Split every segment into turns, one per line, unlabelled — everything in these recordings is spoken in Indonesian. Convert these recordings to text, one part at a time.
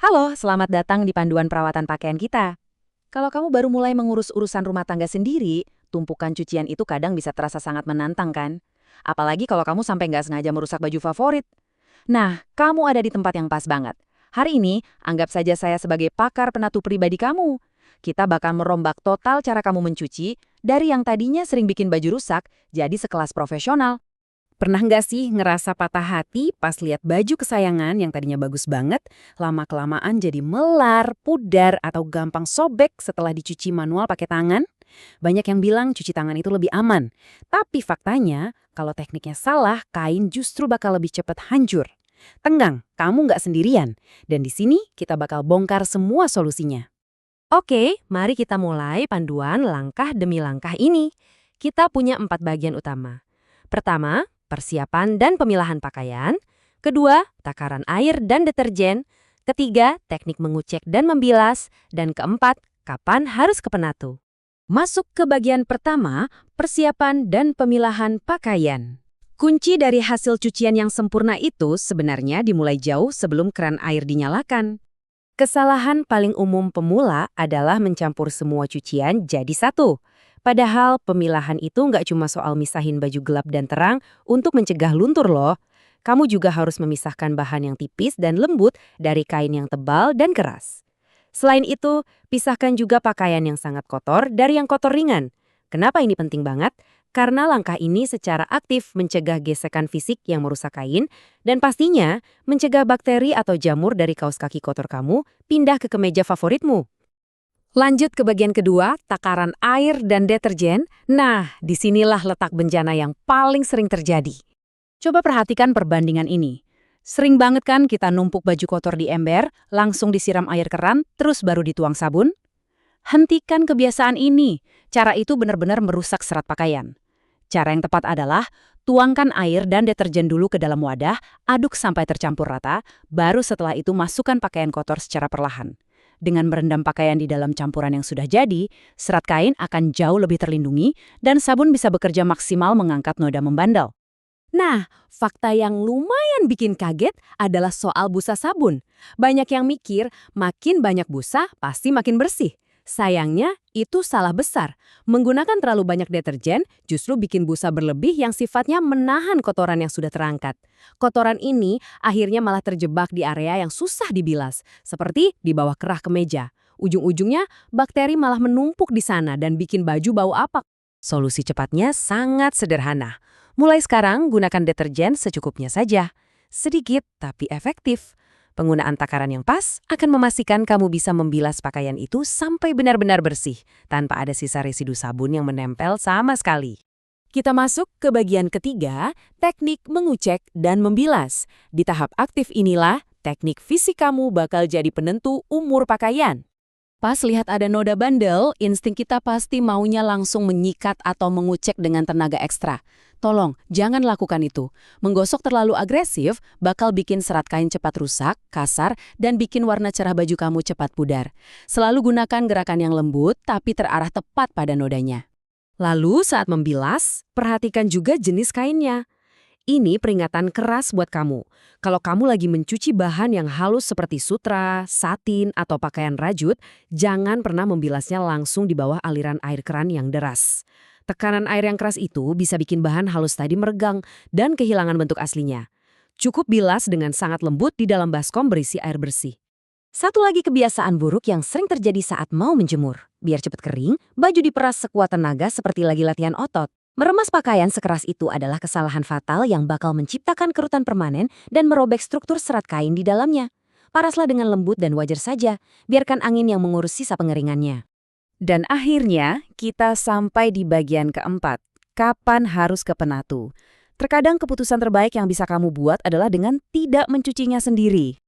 Halo, selamat datang di panduan perawatan pakaian kita. Kalau kamu baru mulai mengurus urusan rumah tangga sendiri, tumpukan cucian itu kadang bisa terasa sangat menantang kan? Apalagi kalau kamu sampai nggak sengaja merusak baju favorit. Nah, kamu ada di tempat yang pas banget. Hari ini, anggap saja saya sebagai pakar penatu pribadi kamu. Kita bakal merombak total cara kamu mencuci, dari yang tadinya sering bikin baju rusak, jadi sekelas profesional.
Pernah nggak sih ngerasa patah hati pas lihat baju kesayangan yang tadinya bagus banget, lama-kelamaan jadi melar, pudar, atau gampang sobek setelah dicuci manual pakai tangan? Banyak yang bilang cuci tangan itu lebih aman. Tapi faktanya, kalau tekniknya salah, kain justru bakal lebih cepat hancur. Tenggang, kamu nggak sendirian. Dan di sini kita bakal bongkar semua solusinya.
Oke, mari kita mulai panduan langkah demi langkah ini. Kita punya 4 bagian utama. Pertama, persiapan dan pemilahan pakaian. Kedua, takaran air dan deterjen. Ketiga, teknik mengucek dan membilas. Dan keempat, kapan harus ke penatu. Masuk ke bagian pertama, persiapan dan pemilahan pakaian. Kunci dari hasil cucian yang sempurna itu sebenarnya dimulai jauh sebelum keran air dinyalakan.
Kesalahan paling umum pemula adalah mencampur semua cucian jadi satu. Padahal pemilahan itu nggak cuma soal misahin baju gelap dan terang untuk mencegah luntur loh. Kamu juga harus memisahkan bahan yang tipis dan lembut dari kain yang tebal dan keras. Selain itu, pisahkan juga pakaian yang sangat kotor dari yang kotor ringan. Kenapa ini penting banget? Karena langkah ini secara aktif mencegah gesekan fisik yang merusak kain dan pastinya mencegah bakteri atau jamur dari kaos kaki kotor kamu pindah ke kemeja favoritmu.
Lanjut ke bagian kedua, takaran air dan deterjen. Nah, disinilah letak bencana yang paling sering terjadi. Coba perhatikan perbandingan ini. Sering banget kan kita numpuk baju kotor di ember, langsung disiram air keran, terus baru dituang sabun? Hentikan kebiasaan ini. Cara itu benar-benar merusak serat pakaian. Cara yang tepat adalah tuangkan air dan deterjen dulu ke dalam wadah, aduk sampai tercampur rata, baru setelah itu masukkan pakaian kotor secara perlahan. Dengan merendam pakaian di dalam campuran yang sudah jadi, serat kain akan jauh lebih terlindungi dan sabun bisa bekerja maksimal mengangkat noda membandel. Nah, fakta yang lumayan bikin kaget adalah soal busa sabun. Banyak yang mikir makin banyak busa pasti makin bersih. Sayangnya, itu salah besar. Menggunakan terlalu banyak deterjen justru bikin busa berlebih yang sifatnya menahan kotoran yang sudah terangkat. Kotoran ini akhirnya malah terjebak di area yang susah dibilas, seperti di bawah kerah kemeja. Ujung-ujungnya, bakteri malah menumpuk di sana dan bikin baju bau apak. Solusi cepatnya sangat sederhana. Mulai sekarang, gunakan deterjen secukupnya saja. Sedikit tapi efektif. Penggunaan takaran yang pas akan memastikan kamu bisa membilas pakaian itu sampai benar-benar bersih, tanpa ada sisa residu sabun yang menempel sama sekali. Kita masuk ke bagian ketiga, teknik mengucek dan membilas. Di tahap aktif inilah, teknik fisik kamu bakal jadi penentu umur pakaian. Pas lihat ada noda bandel, insting kita pasti maunya langsung menyikat atau mengucek dengan tenaga ekstra. Tolong, jangan lakukan itu. Menggosok terlalu agresif bakal bikin serat kain cepat rusak, kasar, dan bikin warna cerah baju kamu cepat pudar. Selalu gunakan gerakan yang lembut tapi terarah tepat pada nodanya. Lalu saat membilas, perhatikan juga jenis kainnya. Ini peringatan keras buat kamu. Kalau kamu lagi mencuci bahan yang halus seperti sutra, satin, atau pakaian rajut, jangan pernah membilasnya langsung di bawah aliran air keran yang deras. Tekanan air yang keras itu bisa bikin bahan halus tadi meregang dan kehilangan bentuk aslinya. Cukup bilas dengan sangat lembut di dalam baskom berisi air bersih. Satu lagi kebiasaan buruk yang sering terjadi saat mau menjemur. Biar cepat kering, baju diperas sekuat tenaga seperti lagi latihan otot. Meremas pakaian sekeras itu adalah kesalahan fatal yang bakal menciptakan kerutan permanen dan merobek struktur serat kain di dalamnya. Paraslah dengan lembut dan wajar saja, biarkan angin yang mengurus sisa pengeringannya.
Dan akhirnya, kita sampai di bagian keempat. Kapan harus ke penatu? Terkadang keputusan terbaik yang bisa kamu buat adalah dengan tidak mencucinya sendiri.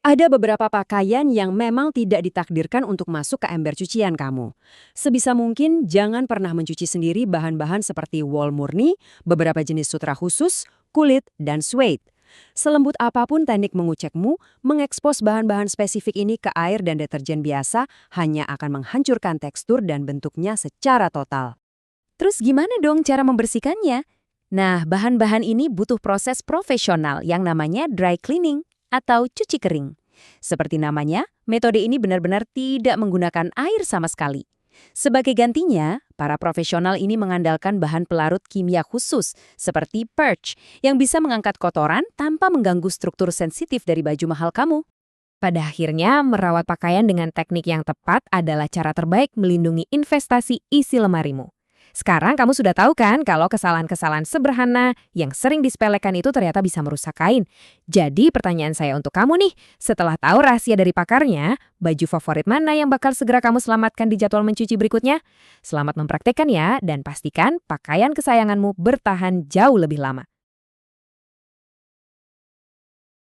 Ada beberapa pakaian yang memang tidak ditakdirkan untuk masuk ke ember cucian kamu. Sebisa mungkin jangan pernah mencuci sendiri bahan-bahan seperti wol murni, beberapa jenis sutra khusus, kulit, dan suede. Selembut apapun teknik mengucekmu, mengekspos bahan-bahan spesifik ini ke air dan deterjen biasa hanya akan menghancurkan tekstur dan bentuknya secara total. Terus gimana dong cara membersihkannya? Nah, bahan-bahan ini butuh proses profesional yang namanya dry cleaning atau cuci kering.
Seperti namanya, metode ini benar-benar tidak menggunakan air sama sekali. Sebagai gantinya, para profesional ini mengandalkan bahan pelarut kimia khusus seperti perch yang bisa mengangkat kotoran tanpa mengganggu struktur sensitif dari baju mahal kamu.
Pada akhirnya, merawat pakaian dengan teknik yang tepat adalah cara terbaik melindungi investasi isi lemarimu. Sekarang kamu sudah tahu kan kalau kesalahan-kesalahan sederhana yang sering disepelekan itu ternyata bisa merusak kain. Jadi pertanyaan saya untuk kamu nih, setelah tahu rahasia dari pakarnya, baju favorit mana yang bakal segera kamu selamatkan di jadwal mencuci berikutnya? Selamat mempraktekkan ya, dan pastikan pakaian kesayanganmu bertahan jauh lebih lama.